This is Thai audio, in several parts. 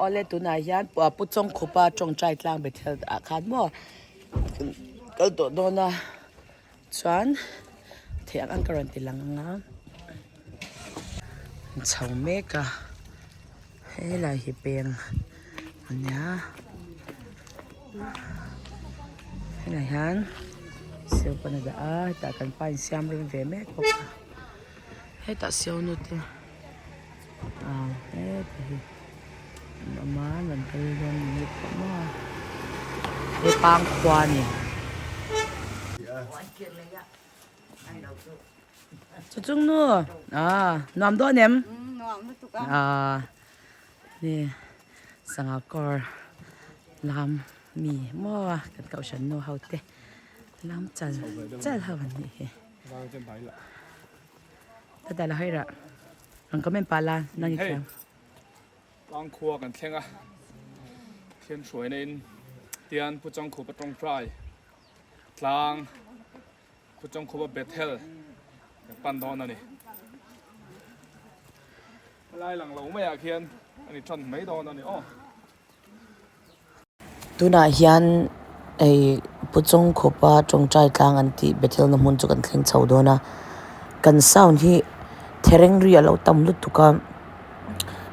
ole tu na hian puchong khupa chongchai tlang bethel khan mo kal to dona chuan thiang an karon tilanga chau meka hela hi peng anya hela hian siêu pana da a ta kan pain siam ring ve me ko he ta siêu nu te he hi mama nan kai don ni ma he pang khwa ni chung nu nom do nem ni sanga kor lam mi mo kan kau shan no haute lam chal hawan ni he ta da la haira ang kamen pala nang ikam lang khua kan thlenga thian hruai na in tian puchang khu patong fry tlang puchang khu bethel pan don ani lai lang lo mai a khian ani than mai don ani tuna hian ei puchong khopa chongchai tlang an ti bethel na mun chu kan thleng chho dona kan sound hi thereng ri alo tam lut tuka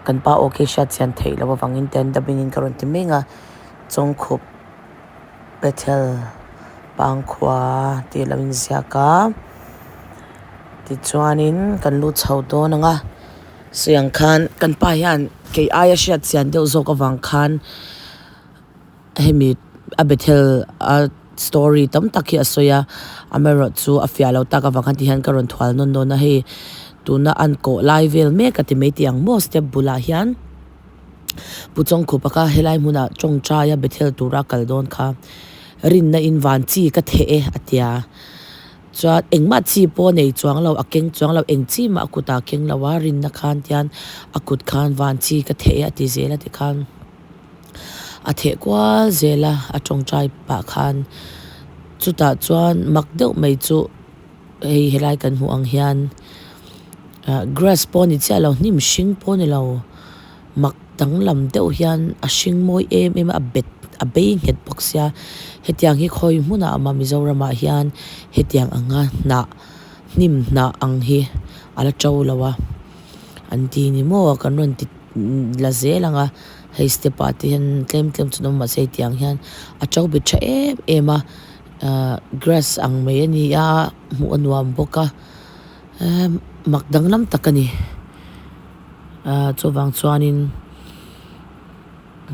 kan pa okay sha chian thei lo wangin ten da binin karon ti menga chong khop bethel pang khwa ti lamin siaka ti chuanin kan lu chho don anga siang khan kan pa hian ke aya sha chian deuh zo ka wang khan hemi a bethel a story tam takhi asoya amero chu afia lo taka wang ti han karon thwal non don na he tuna an ko live vel me ka ti me tiang mo step bula hian puchong khopa ka helai muna chongcha ya bethel tura kaldon kha rin na in van chi ka the e atia cha engma chi po nei chuang lo akeng chuang lo eng chi ma akuta keng lawa rin na khan tian akut khan van chi ka the e ati zela ti khan a the kwa zela a chongchai pa khan chuta chuan makdeu mai chu ei helai kan hu ang hian grass poni chalo nim shing poni lo mak tang lam deuh hian a shing moi em a bet a being het boxya hetiang hi khoi hmuna ama mizorama hian hetiang anga na nim na ang hi ala chawlawa anti ni mo kanon ti la zelanga hei ste party hian tlem chu ma sei tiang hian a chaw bit tha ema grass ang mai ani ya mu anwam boka makdang lam takani chowang chuanin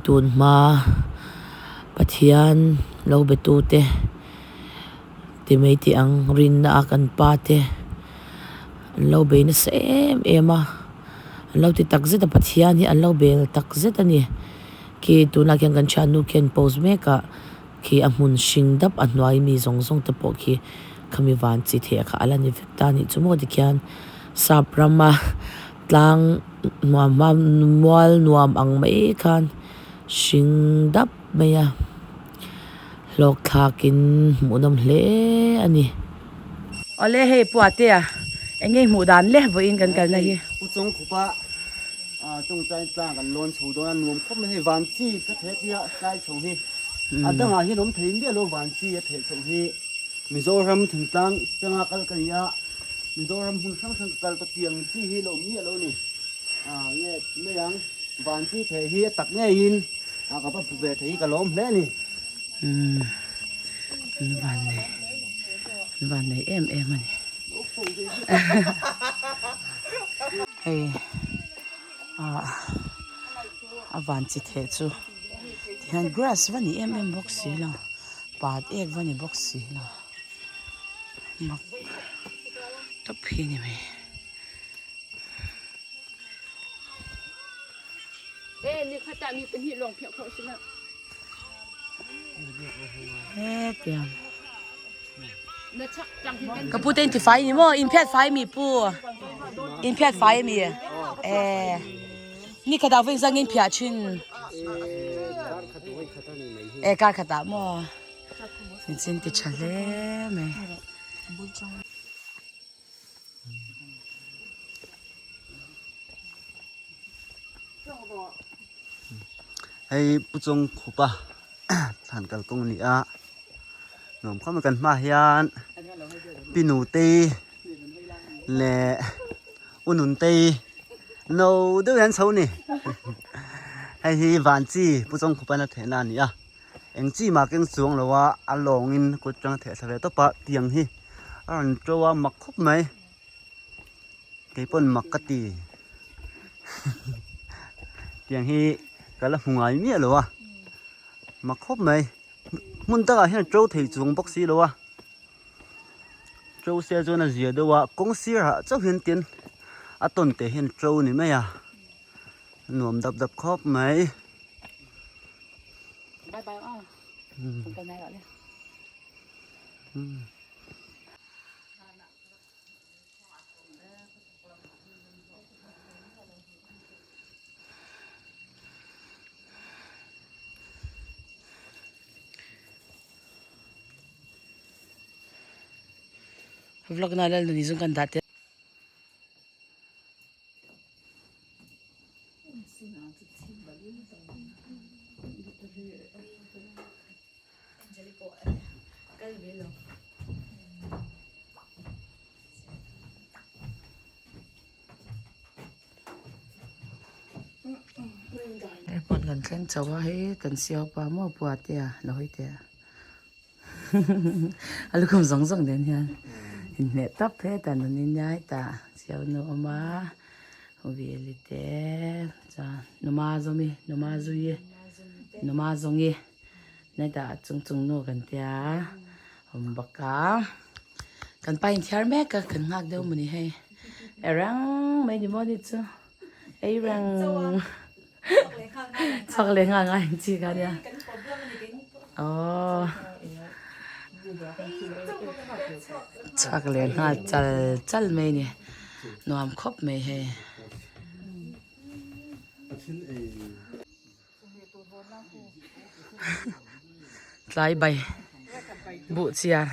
tun ma pathian lo betu te timei ti ang rin na akan pa te lo be na sem ema lo ti takzet a pathian hi an lo bel takzet ani ki tuna kyang kan chanu ken pose meka ki amun shingdap anwai mi zongzong te po ki khami van chi the kha ala ni vikta ni chumo dikyan saprama tlang nuam nuam ang mai khan shingdap maya lok thakin munam hle ani ole he puate a engei mu dan le bo in kan kal na hi puchong khupa chung chai tlang kan lon chhu do na nuam khom he van chi ka the tia chai chho hi adanga hi nom thein be lo van chi a the chho hi mizoram thingtang changa kal kania mizoram hun sang kal to tiang chi hi lo mi lo ni nge me yang van chi the hi tak nge in ka pa pu ve the hi ka lom hle ni van này em ani hey van chi the chu thian grass vani em box si la pat ek vani box si la mak top hi ni meนี่เขาจะมีเป็นที่ลงเพียงเขาใช่ไหมtiang เนื้อชักจังที่เป็น ka pu ten ti fai ni mo in pet fai mi pu in pet fai mi ni ka da veng sang in pia chin kar khata mo ni chin ti chale me ให้ผู้จงขุปะ ท่านกัลกงนี่อ่ะหนุ่มเข้ามากันมาฮยานปีหนูตีและอุนุนตีโน้ดูยันเช้านี่ ให้ฮีวันจีผู้จงขุปะนั่นเถอะนั่นนี่อ่ะเอ็งจีมาเก่งสวงหรือว่าอลองอินกุจังเถอะสเวตปะเตียงฮีอันจะว่ามักคบไหมเกี่ยปนมักกะตี เตียงฮีก็ละหงายเมียหรือวะมักคบไหมมุนตะเห็นโจ้ถีจงบอกสีหรือวะโจ้เสียจนน่ะเสียด้วยว่ากงสีฮะเจ้าเห็นเตียนอะต้นเตเห็นโจ้นี่ไหมอ่ะหนุ่มดับคบไหม บายบายอ้อผมไปไหนแล้วเนี่ย vlog na lal ni zung kan date cái bọn gần khen cháu ấy cần siêu pa mua bùa tia nói tia alo không giống giống đến nha nè tóc thế ta nó nên nhái ta siêu nó mà vì lý thế cha nó mà giống mi nó mà duy nó mà giống gì này ta chung chung nó gần tia bạc cá cần bay theo mẹ cả cần ngạc đâu mà đi hay răng mấy đi mua đi chứ ấy răng chắc lên ngang ngang chỉ cả đi chắc lên ngang chal chal mấy nè nó am khóc mấy hay lại bay bộ chia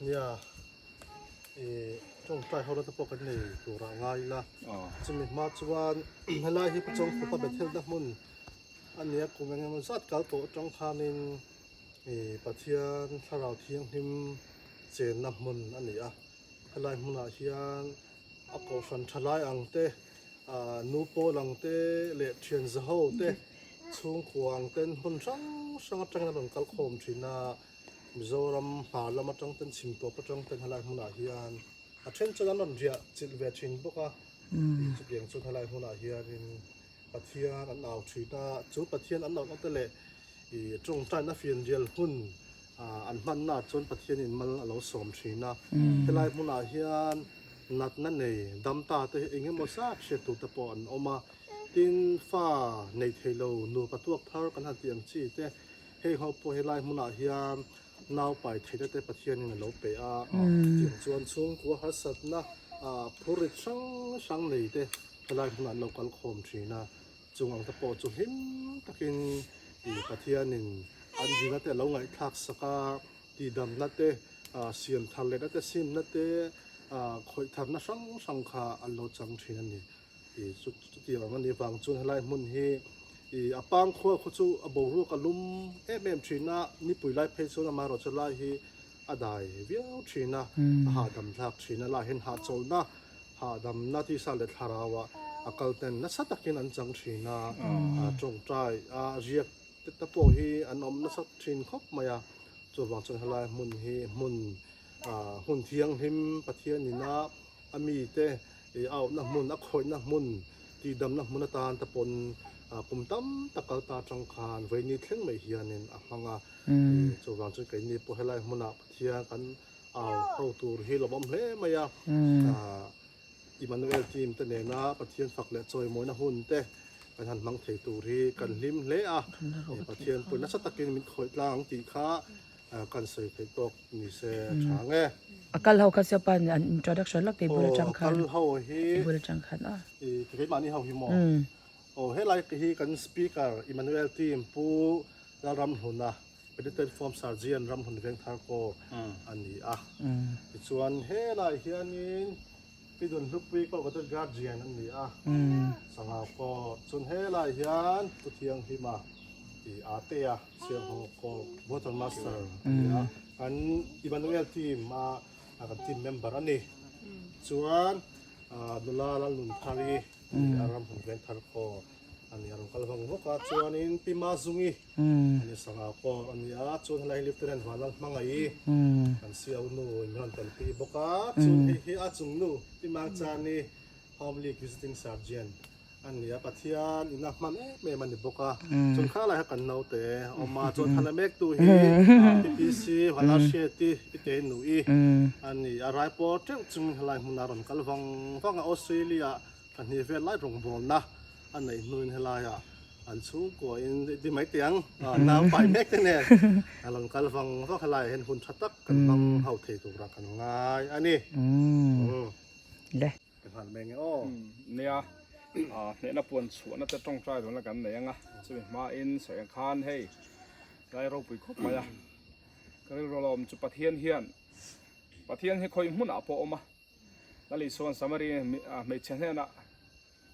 เนี่ยจงใจเขาเราจะปกันนี่ตัวร่างง่ายละจะมีมาชวนให้ไล่ที่จงผู้ปฏิเทศนักมุนอันนี้กูเป็นมันสัตว์เก่าตัวจงคานินปฏิเทียนถ้าเราเที่ยงทิมเจนนักมุนอันนี้อ่ะให้ไล่มุนอาเทียนอักษรทลายอังเตนูโปลังเตเล็บเทียนจะเฮาเตช่วงขวางเต้นหุ่นสังจังนั้นเป็นกัลโคมทีน่ามิโซรัมหาลมาจังเต้นสิงตัวประจังเต้นฮาลายมุนาฮิอันเช่นจังนั้นเดียจิตเวชินพวกจุดเดียงจุดฮาลายมุนาฮิอันปะเทียนอันเอาทีน่าจุดปะเทียนอันเอาตั้งแต่เละจงใจน่าเฟียนเดียลหุ่นอันมันน่าจนปะเทียนมันเราสมทีน่าฮาลายมุนาฮิอันนัดนั่นเองดำตาเตเองมันซาเชตุตะปอนออกมาตินฟ้าในเทโลนูประตูทาร์กันหัดเตียงจีเตให้เขาพอให้ไล่มุนาฮิอันนาวไปเทได้แต่ปะเทียนนี่เราไปจิงจวนช่วงกัวฮัสซัดนะผู้ริช่างเลยเตอะไรขนาดเรากันโคมทีนะจงอังตะโปจงหิมตะกินปะเทียนนี่อันดีนะแต่เราไงทักษะตีดำนั่นเตเสียนทะเลนั่นเตซิมนั่นเตคอยทำนะช่างขาอันเราจังทีนั่นนี่จุดที่ว่ามันนี่ฟังจนอะไรมุนเฮอาปังขั้วเขาจูอบรูกลุ่มเอ็มชีน่านี่ปุ๋ยไล่เพชรส่วนมาเราจะไล่ที่อาได้เวียวชีน่าหาดำทักชีน่าไล่เห็นหาโจน่าหาดำนาที่สาเลทาราวะอากาศเต็นนัสตักินอันจังชีน่าจงใจเรียกตะโพฮีอันอมนัสชินครบมายาจนวางจนอะไรมุนเฮมุนหุ่นเทียงหิมปะเทียนนี่นะมีเตเอานักมุนนักคอยนักมุนตีดำนักมุนตาตะปนปุ่มตั้มตะกตาจังคานไว้นี่เท่งไม่เฮียนินมังจวางจนไก่นี่พอให้ไล่มุนปะเทียกันเอาเข้าตัวที่เราบ่มเล่มายาอิมันเอลทีมตะเนนะปะเทียนฝักและจอยมวยนะหุ่นเตะไปทันมังเทตูที่กันลิมเละปะเทียนปุ่นนักสตักินมิดคอยล่างตีขา กันสวยไปตกมีเสช้างเอ้ akal ho kha se pan an introduction lak te bul chang กั khan นเฮาฮี bul chang khan a ที่มานี่เฮาฮิมอโอ้เฮไลค์ฮีกันสปีกเกอร์อิมมานูเอลทีมผู้รำหุ่นนะเป็นเต็มฟอร์มซาร์เจียนรำหุ่นเวงทาร์โกอันนี้ส่วนเฮไลค์ฮีอันนี้พี่ดุนลุกปีก็เป็นการ์เจียนอันนี้สังหารก็ส่วนเฮไลค์ฮีอันตุเทียงฮิมาที่อาเตียเสียงของก็บอทมาสเตอร์อันอิมมานูเอลทีมมากันทีมเมมเบอร์อันนี้ส่วนดุลาลลุนทารีอารมณ์ของเวนทาร์โกอันนี้อารมณ์กัลฟังมุกส่วนนี้พิมาซุงีอันนี้สังหารก็อันนี้ส่วนอะไรลิฟต์เรนวันนั้นมังไงอันเสียวนูนรันเป็นปีบกส่วนที่อาจุงนูพิมาจานีฮอมลีกิสติงซาร์เจนอันนี้ปัทยานอินักมันเมื่อมันบกส่วนข้าอะไรกันนาเตะออกมาส่วนทันเมกตัวฮีพีซีฮัลลาเชติเตนุอีอันนี้อะไรพอเจ้าจุงอะไรมันอารมณ์กัลฟังออสเตรเลียอันนี้เวลไล่ตรงบอลนะอันไหนนู่นอะไรอันสูงกว่าอินดีไม่เตียงน้ำไปเมกเนี่ยอารมณ์กัลฟังอะไรเห็นหุ่นชัดตักกันบังเฮาเทตุรักกันง่ายอันนี้เลยเป็นผ่านเมงโอ้เนี่ยเนี่ยนับปวนสวนน่าจะต้องใจตรงนั้นกันเนี่ยนะใช่ไหมมาอินเสียงคานให้ได้เราไปคบมาอะก็เรียกเราลมจุดปะเทียนเฮียนปะเทียนให้คอยมุ่นอาโปอมานั่นเลยส่วนสมัยไม่เช่นนั้นนะ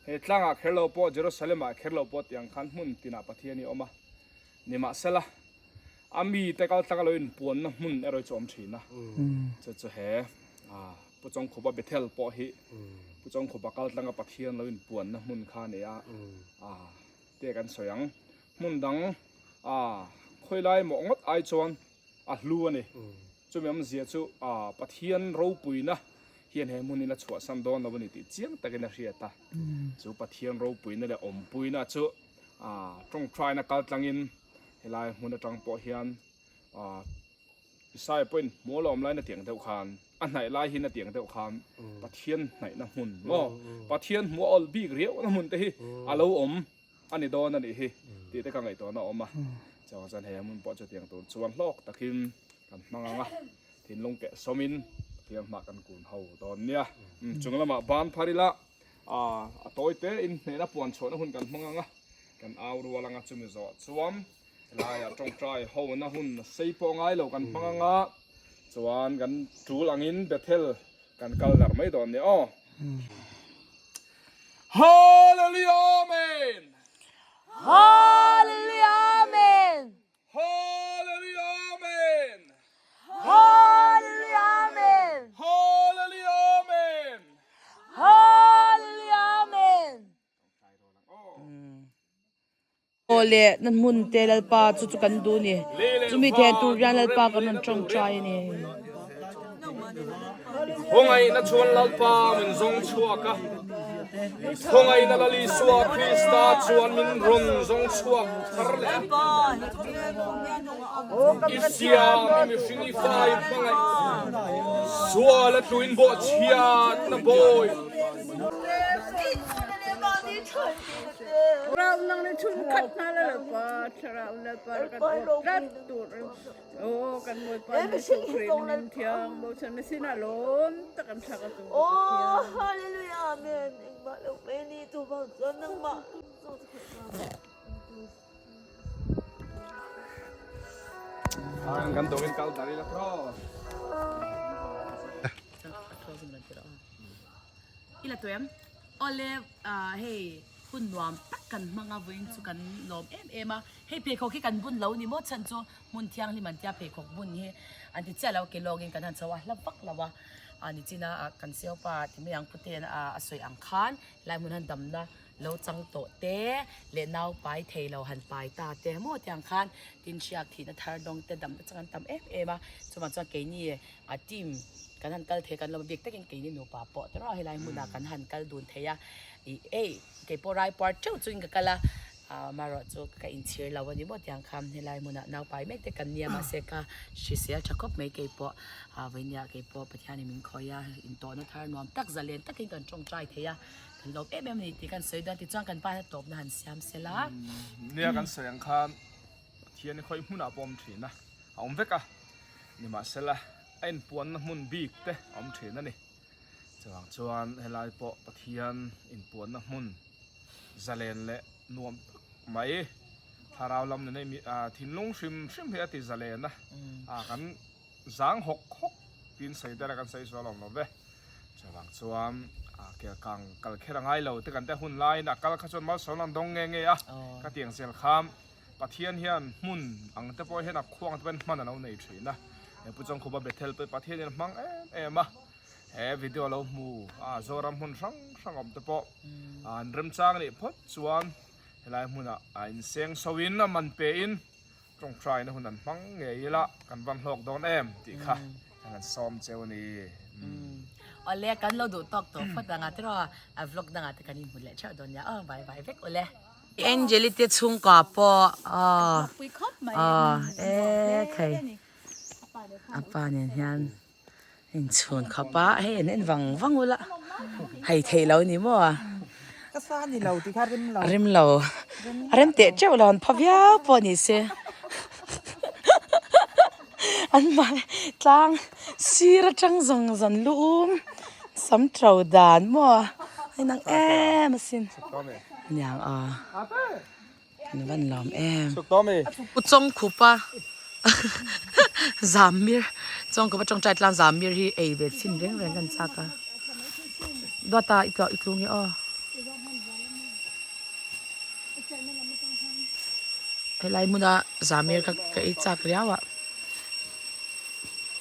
เหตุล่างเคลโลโปเยรูซาเล็มเคลโลโปอย่างคันมุ่นตินาปะเทียนนี่ออกมานี่มาเสละอามีแต่ก็ตั้งเราอินปวนนะมุ่นอะไรจอมฉีนะจะเหผู้จงขบเบเทลปอฮีผู้จงขบกัลตั้งปะเทียนเราอินปวนนะมุ่นข้าเนี่ยเตะกันสวยงมุ่นดังค่อยไล่หมองดไอจวนลัวนี่จุดมันเสียจุปะเทียนเราปุยนะเฮียนเฮมุนี่ละชัวสันดอนนะวันนี้ติเจียงตะกันนะเสียตาจุปะเทียนเราปุยนั่นแหละอมปุยนะจุตรงทรายนะกัลตั้งอินเฮไลมุนจังปอเฮียนใส่เป็นมัวลมไล่นะเตียงเท่าคานอันไหนไล่หินนะเตียงเท่าคานปะเทียนไหนนะหุ่นปะเทียนมัวอลบีเรียวนะหุ่นเตะเราอมอันนี้โดนนั่นเองตีได้กังไงตัวน่ะอมมาจังจันเฮมุนปอจะเตียงตัวชวนโลกตะคิมกันมังงะถิ่นลงแกะสมินเทียมมากันกุนเฮาตอนเนี้ยจุงละมาบ้านพาริละตัวเตะอินเนี่ยนะปวนชวนหุ่นกันมังงะกันเอารัวลังจุมิโซชวนลายตรงใจเฮานะหุ่นใส่ปองไงเรากันมังงะชวนกันจูหลังอินเบเทลกันกัลดาร์ไม่ตอนเนี้ยฮาเลลูยาอาเมนฮาเลลูยาอาเมนฮาเลลูยาอาเมนฮาเลลูยาอาเมนฮาเลลูยาอาเมนฮาเลลูยาอาเมนโอเล่นั่นมุนเตลปาจุกันดูนี่จุมีแทนตูรันลปากันนั่นจงใจนี่หงไงนัชวนลปามันทรงชัวกะหงไงนัลลิสวาคริสตาชวนมินรนทรงชัวคาร์เลอิสยามิฟินิฟายหงไงชัวและตุนโบเชียนบอยเรานั่งในชุนขัดนั่นแหละป้าเราเลยป้ากันรัดตัวโอ้กันมวยป้าในสุขรีนินเทียงบอกฉันไม่สิน่าล้นตะกันชักตัวโอ้ฮาเลลูยาเมนเองมาแล้วเมนี่ตัวบ้านจนนั่งมากันตัวเป็นกัลตาริละครอีละตัวโอเล่เฮ้คุณนวมตักกันมังอาวิ่งสุกันลมมาเฮ้เพคที่กันบุญเหล่านี้หมดฉันจูมุนเทียงที่มันจะเพคบุญเฮ้อันที่เจ้าเราเกลกินกันทันสวะแล้วฟักแล้ววะอันนี้จีน่ากันเสียวปาที่ไม่ยังพุทเทนสวยอังคารลายมุนหันดำนะเราจังโตเตะเลนเอาไปเทเราหันไปตาเตะหมดอย่างคันตินเชียกที่นัทารดงเตะดำจังกันดำมาสมัครจะเกนี่ทีมกันหันกัลเทกันเราเบียกตะกินเกนี่หนูป่าปอแต่เราให้ลายมุนกันหันกัลดูนเทียเก็บปลายปอดเจ้าจุนกับกันละมารอจูกับอินเชียร์เราวันนี้หมดอย่างคำให้ลายมุนนาวไปไม่แต่กันเนี่ยมาเสกชิเสียชักคบไม่เก็บปอวันนี้เก็บปอประเทศนี้มิงคอยอินโตนัทารนวมตักจะเลียนตักกินกันจงใจเทียกันลบนี่ที่กันสวยดันที่จ้างกันป้าตบนะหันเสียมเสละเนี่ยกันเสียงคันเทียนค่อยมุ่นอาปมถีนะเอาเวก นี่มาเสร็จละไอ้ปวนมุนบีกเตะอมเทนนั่นนี่จังจวนเฮลายปอปะเทียนอินปวนมุนจะเลนเละนวมไม่ถ้าเราลำในมีทิ้งลงชิมเพียติจะเลนนะกันจางหกตีนใส่แต่ละกันใส่ส่วนลงนะเว้จังจวนเกี่ยวกับกัลเครังไงเราแต่กันแต่หุ่นลายนักกัลขจรมาสอนดงเงี้ยก็เตียงเสียงคำปะเทียนเฮียนมุนอังแต่พอเห็นนักควงเป็นมันเอาในถือนะผู้จงคุบเบทเทลไปปะเทียนมังมาวิดีโอเราหมู่โซรำหุ่นช่างอมแต่พอเริ่มจ้างนี่พอชวนหลายหุ่นอินเสียงสวินนะมันเป็นตรงใจนะหุ่นนั้นมังเงี้ยละกันวันหลอกโดนตีค่ะกันซ้อมเจ้านี่oleh kan lo do tok to fat danga tro a vlog danga te kanin hule cha don ya bye bye vek ole angeli te chung ka po Quy khóc mà thầy apa nen hian in chun khapa he nen wang ula hay thei lo ni mo cái sao thì lâu thì khác rim lo rim te chau lon phavya po ni se an mai tlang sira chang zong zan luum sam trau dan mo ai nang em sin nyang ni van lam em chong khupa zamir chong khupa chong chai tlang zamir hi ei ve sin reng kan chaka dota itlungi helai muna zamir ka i chak riawa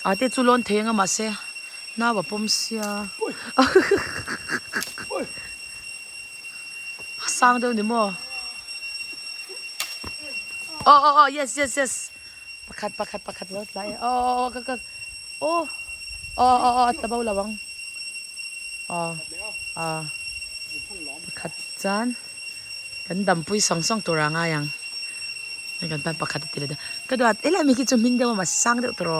ate chulon thenga ma se na wa pom sia sang do ni mo yes pakat lot lai tabaw lawang pakat chan kan dampui song turanga yang kan pa pakat tila da kadwa ela mi ki chuming daw ma sang do tro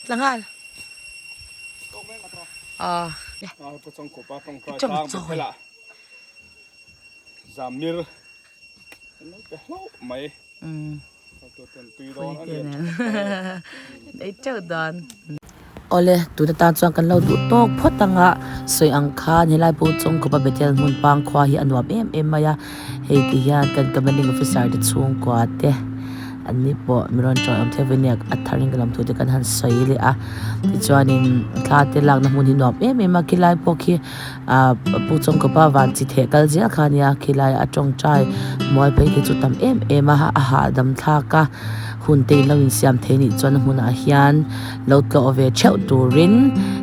tlangalผู้จงคุบตรงใจกลางเวลาจามิร์ไม่ตัวเต็มตีโดนไอ้เจ้าดอนole tu ta chuang kan lo du tok photanga soi angkha ni lai pu chong ko ba betel mun pang khwa hi anwam em maya hei ti hian kan commanding officer de chung kwa te ani po miron choi am theveniak atharing kalam thu te kan han soi le ti chuanin kha te lak na mun hi nop em ma khilai po khi pu chong ko ba wan chi the kal je khania khilai atong chai moi pe ki chu tam em ha dam tha ka hun te lo in siam the ni chon hun a hian lo tlo ove cheu turin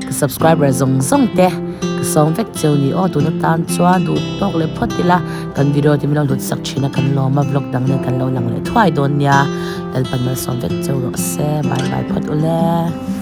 ka subscriber zong te ka song vek cheu ni tu na tan chuan du tok le photila kan video ti mi lo lut sak china kan lo ma vlog dang ne kan lo lang le thwai don nya dal pan ma song vek cheu ro se bye phot ule